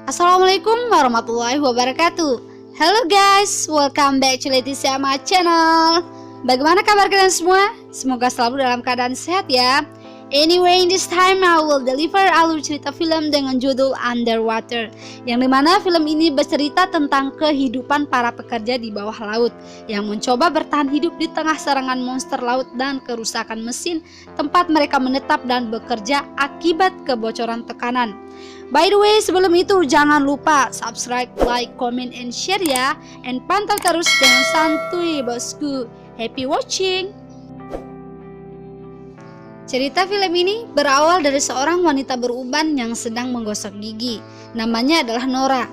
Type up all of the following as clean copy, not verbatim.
Assalamualaikum warahmatullahi wabarakatuh. Hello guys, welcome back to Leticia My Channel. Bagaimana kabar kalian semua? Semoga selalu dalam keadaan sehat ya. Anyway, in this time I will deliver alur cerita film dengan judul Underwater, yang dimana film ini bercerita tentang kehidupan para pekerja di bawah laut yang mencoba bertahan hidup di tengah serangan monster laut dan kerusakan mesin tempat mereka menetap dan bekerja akibat kebocoran tekanan. By the way, sebelum itu jangan lupa subscribe, like, comment, and share ya. And pantau terus dengan santuy bosku. Happy watching. Cerita film ini berawal dari seorang wanita beruban yang sedang menggosok gigi. Namanya adalah Nora.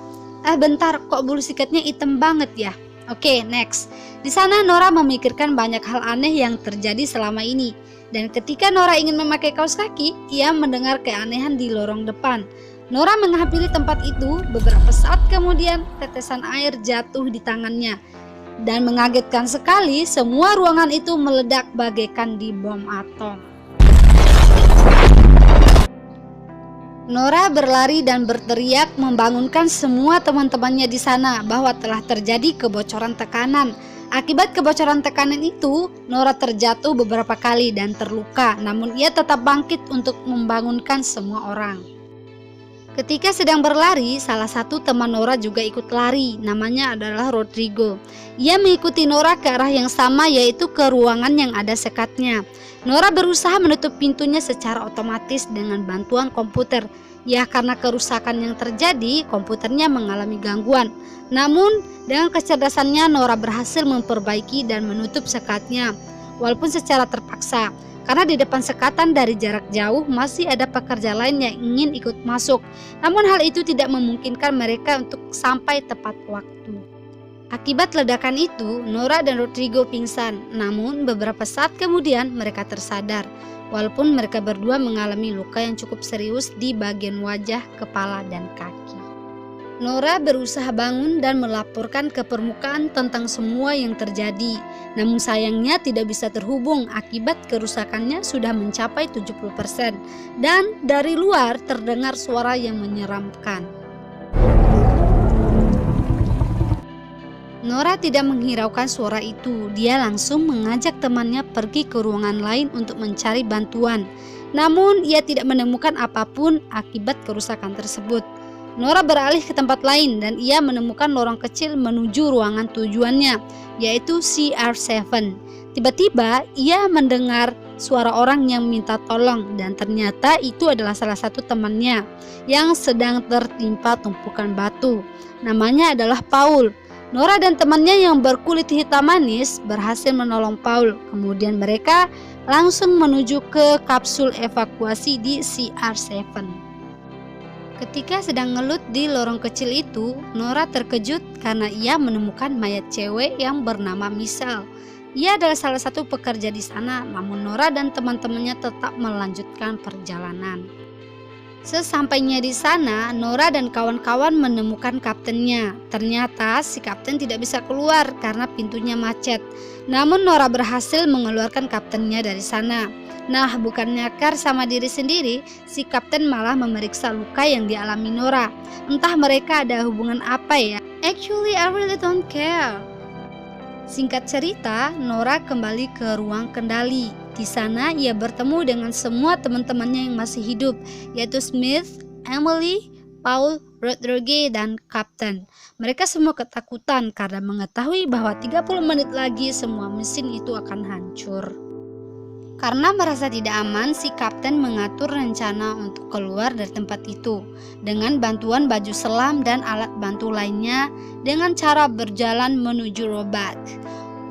Bentar, kok bulu sikatnya hitam banget ya? Oke, next. Di sana Nora memikirkan banyak hal aneh yang terjadi selama ini. Dan ketika Nora ingin memakai kaos kaki, ia mendengar keanehan di lorong depan. Nora menghampiri tempat itu. Beberapa saat kemudian tetesan air jatuh di tangannya. Dan mengagetkan sekali, semua ruangan itu meledak bagaikan di bom atom. Nora berlari dan berteriak membangunkan semua teman-temannya di sana bahwa telah terjadi kebocoran tekanan. Akibat kebocoran tekanan itu, Nora terjatuh beberapa kali dan terluka, namun ia tetap bangkit untuk membangunkan semua orang. Ketika sedang berlari, salah satu teman Nora juga ikut lari, namanya adalah Rodrigo. Ia mengikuti Nora ke arah yang sama, yaitu ke ruangan yang ada sekatnya. Nora berusaha menutup pintunya secara otomatis dengan bantuan komputer. Ya, karena kerusakan yang terjadi, komputernya mengalami gangguan. Namun, dengan kecerdasannya Nora berhasil memperbaiki dan menutup sekatnya, walaupun secara terpaksa. Karena di depan sekatan dari jarak jauh masih ada pekerja lain yang ingin ikut masuk. Namun hal itu tidak memungkinkan mereka untuk sampai tepat waktu. Akibat ledakan itu, Nora dan Rodrigo pingsan. Namun beberapa saat kemudian mereka tersadar. Walaupun mereka berdua mengalami luka yang cukup serius di bagian wajah, kepala, dan kaki. Nora berusaha bangun dan melaporkan ke permukaan tentang semua yang terjadi. Namun sayangnya tidak bisa terhubung akibat kerusakannya sudah mencapai 70%. Dan dari luar terdengar suara yang menyeramkan. Nora tidak menghiraukan suara itu. Dia langsung mengajak temannya pergi ke ruangan lain untuk mencari bantuan. Namun ia tidak menemukan apapun akibat kerusakan tersebut. Nora beralih ke tempat lain dan ia menemukan lorong kecil menuju ruangan tujuannya, yaitu CR7. Tiba-tiba ia mendengar suara orang yang minta tolong dan ternyata itu adalah salah satu temannya yang sedang tertimpa tumpukan batu. Namanya adalah Paul. Nora dan temannya yang berkulit hitam manis berhasil menolong Paul. Kemudian mereka langsung menuju ke kapsul evakuasi di CR7. Ketika sedang ngelut di lorong kecil itu, Nora terkejut karena ia menemukan mayat cewek yang bernama Michelle. Ia adalah salah satu pekerja di sana, namun Nora dan teman-temannya tetap melanjutkan perjalanan. Sesampainya di sana, Nora dan kawan-kawan menemukan kaptennya. Ternyata si kapten tidak bisa keluar karena pintunya macet. Namun Nora berhasil mengeluarkan kaptennya dari sana. Nah, bukannya care sama diri sendiri, si kapten malah memeriksa luka yang dialami Nora. Entah mereka ada hubungan apa ya. Actually, I really don't care. Singkat cerita, Nora kembali ke ruang kendali. Di sana ia bertemu dengan semua teman-temannya yang masih hidup, yaitu Smith, Emily, Paul, Rodrigo, dan Kapten. Mereka semua ketakutan karena mengetahui bahwa 30 menit lagi semua mesin itu akan hancur. Karena merasa tidak aman, si Kapten mengatur rencana untuk keluar dari tempat itu dengan bantuan baju selam dan alat bantu lainnya dengan cara berjalan menuju robot.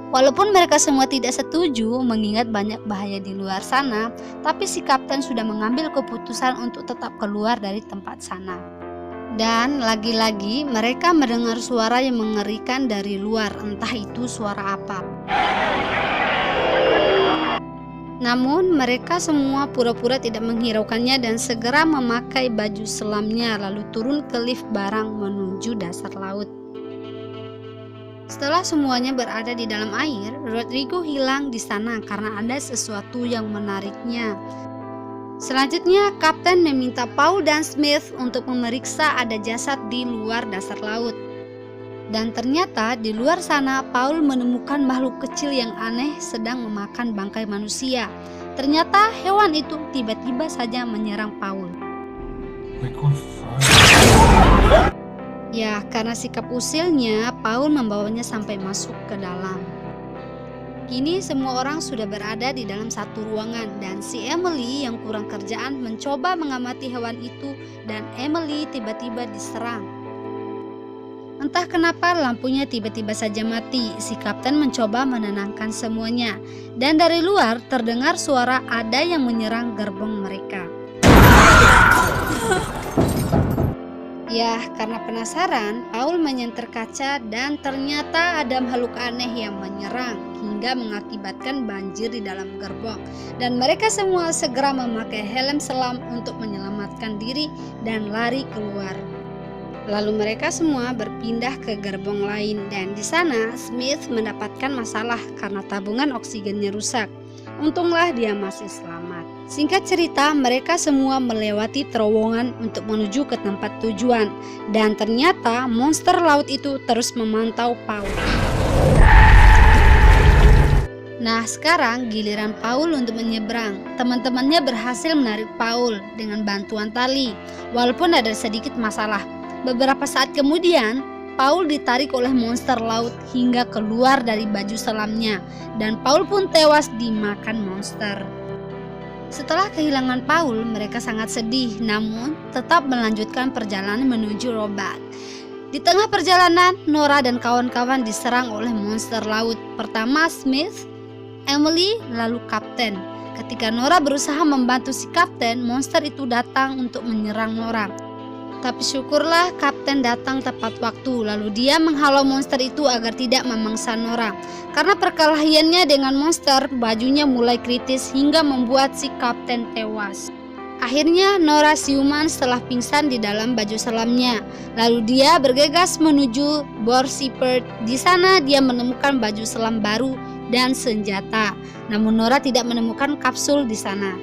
Walaupun mereka semua tidak setuju mengingat banyak bahaya di luar sana, tapi si Kapten sudah mengambil keputusan untuk tetap keluar dari tempat sana. Dan lagi-lagi mereka mendengar suara yang mengerikan dari luar, entah itu suara apa. Namun mereka semua pura-pura tidak menghiraukannya dan segera memakai baju selamnya lalu turun ke lift barang menuju dasar laut. Setelah semuanya berada di dalam air, Rodrigo hilang di sana karena ada sesuatu yang menariknya. Selanjutnya, Kapten meminta Paul dan Smith untuk memeriksa ada jasad di luar dasar laut. Dan ternyata di luar sana Paul menemukan makhluk kecil yang aneh sedang memakan bangkai manusia. Ternyata hewan itu tiba-tiba saja menyerang Paul. Ya, karena sikap usilnya, Paul membawanya sampai masuk ke dalam. Kini semua orang sudah berada di dalam satu ruangan dan si Emily yang kurang kerjaan mencoba mengamati hewan itu dan Emily tiba-tiba diserang. Entah kenapa lampunya tiba-tiba saja mati. Si kapten mencoba menenangkan semuanya dan dari luar terdengar suara ada yang menyerang gerbong mereka. Ya, karena penasaran, Paul menyenter kaca dan ternyata ada makhluk aneh yang menyerang hingga mengakibatkan banjir di dalam gerbong. Dan mereka semua segera memakai helm selam untuk menyelamatkan diri dan lari keluar. Lalu mereka semua berpindah ke gerbong lain dan di sana Smith mendapatkan masalah karena tabungan oksigennya rusak. Untunglah dia masih selamat. Singkat cerita, mereka semua melewati terowongan untuk menuju ke tempat tujuan dan ternyata monster laut itu terus memantau Paul. Nah, sekarang giliran Paul untuk menyeberang. Teman-temannya berhasil menarik Paul dengan bantuan tali, walaupun ada sedikit masalah. Beberapa saat kemudian, Paul ditarik oleh monster laut hingga keluar dari baju selamnya dan Paul pun tewas dimakan monster. Setelah kehilangan Paul, mereka sangat sedih, namun tetap melanjutkan perjalanan menuju Roebuck. Di tengah perjalanan, Nora dan kawan-kawan diserang oleh monster laut. Pertama Smith, Emily, lalu Kapten. Ketika Nora berusaha membantu si Kapten, monster itu datang untuk menyerang Nora. Tapi syukurlah Kapten datang tepat waktu, lalu dia menghalau monster itu agar tidak memangsa Nora. Karena perkelahiannya dengan monster, bajunya mulai kritis hingga membuat si Kapten tewas. Akhirnya Nora siuman setelah pingsan di dalam baju selamnya. Lalu dia bergegas menuju Bor Seaport. Di sana dia menemukan baju selam baru dan senjata. Namun Nora tidak menemukan kapsul di sana.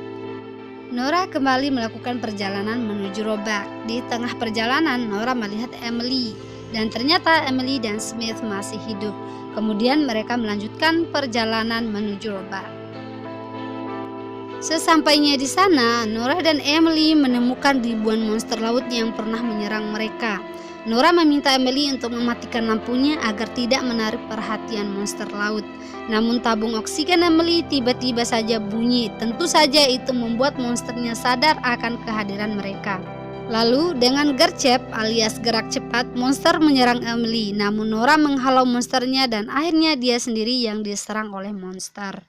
Nora kembali melakukan perjalanan menuju Roebuck. Di tengah perjalanan, Nora melihat Emily dan ternyata Emily dan Smith masih hidup. Kemudian mereka melanjutkan perjalanan menuju Roebuck. Sesampainya di sana, Nora dan Emily menemukan ribuan monster laut yang pernah menyerang mereka. Nora meminta Emily untuk mematikan lampunya agar tidak menarik perhatian monster laut. Namun tabung oksigen Emily tiba-tiba saja bunyi. Tentu saja itu membuat monsternya sadar akan kehadiran mereka. Lalu dengan gercep alias gerak cepat, monster menyerang Emily. Namun Nora menghalau monsternya dan akhirnya dia sendiri yang diserang oleh monster.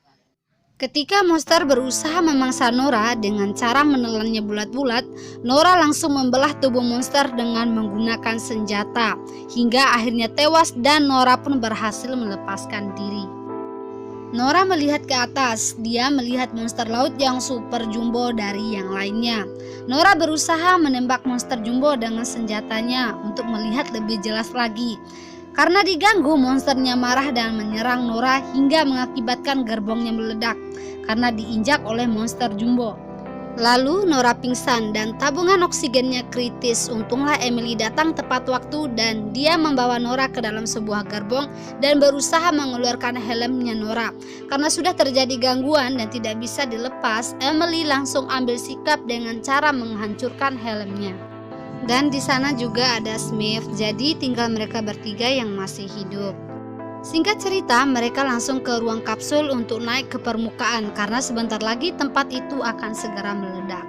Ketika monster berusaha memangsa Nora dengan cara menelannya bulat-bulat, Nora langsung membelah tubuh monster dengan menggunakan senjata hingga akhirnya tewas dan Nora pun berhasil melepaskan diri. Nora melihat ke atas, dia melihat monster laut yang super jumbo dari yang lainnya. Nora berusaha menembak monster jumbo dengan senjatanya untuk melihat lebih jelas lagi. Karena diganggu, monsternya marah dan menyerang Nora hingga mengakibatkan gerbongnya meledak karena diinjak oleh monster jumbo. Lalu Nora pingsan dan tabungan oksigennya kritis. Untunglah Emily datang tepat waktu dan dia membawa Nora ke dalam sebuah gerbong dan berusaha mengeluarkan helmnya Nora. Karena sudah terjadi gangguan dan tidak bisa dilepas, Emily langsung ambil sikap dengan cara menghancurkan helmnya. Dan di sana juga ada Smith, jadi tinggal mereka bertiga yang masih hidup. Singkat cerita, mereka langsung ke ruang kapsul untuk naik ke permukaan karena sebentar lagi tempat itu akan segera meledak.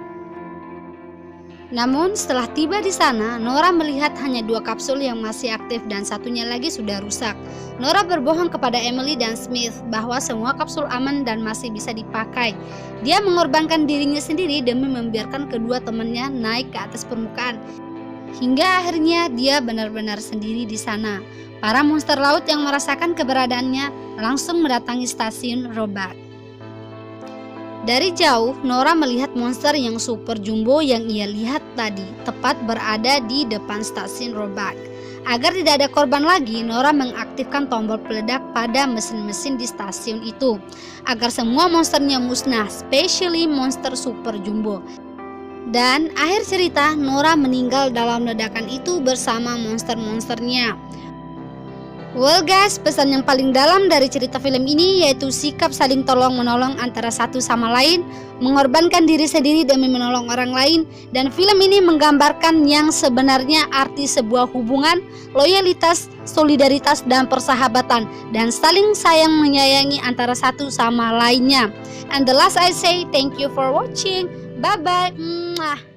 Namun setelah tiba di sana, Nora melihat hanya 2 kapsul yang masih aktif dan satunya lagi sudah rusak. Nora berbohong kepada Emily dan Smith bahwa semua kapsul aman dan masih bisa dipakai. Dia mengorbankan dirinya sendiri demi membiarkan kedua temannya naik ke atas permukaan. Hingga akhirnya dia benar-benar sendiri di sana. Para monster laut yang merasakan keberadaannya langsung mendatangi stasiun Roebuck. Dari jauh, Nora melihat monster yang super jumbo yang ia lihat tadi tepat berada di depan stasiun Roebuck. Agar tidak ada korban lagi, Nora mengaktifkan tombol peledak pada mesin-mesin di stasiun itu agar semua monsternya musnah, especially monster super jumbo. Dan akhir cerita, Nora meninggal dalam ledakan itu bersama monster-monsternya. Well guys, pesan yang paling dalam dari cerita film ini yaitu sikap saling tolong-menolong antara satu sama lain, mengorbankan diri sendiri demi menolong orang lain, dan film ini menggambarkan yang sebenarnya arti sebuah hubungan, loyalitas, solidaritas, dan persahabatan, dan saling sayang menyayangi antara satu sama lainnya. And the last I say, thank you for watching. Bye-bye.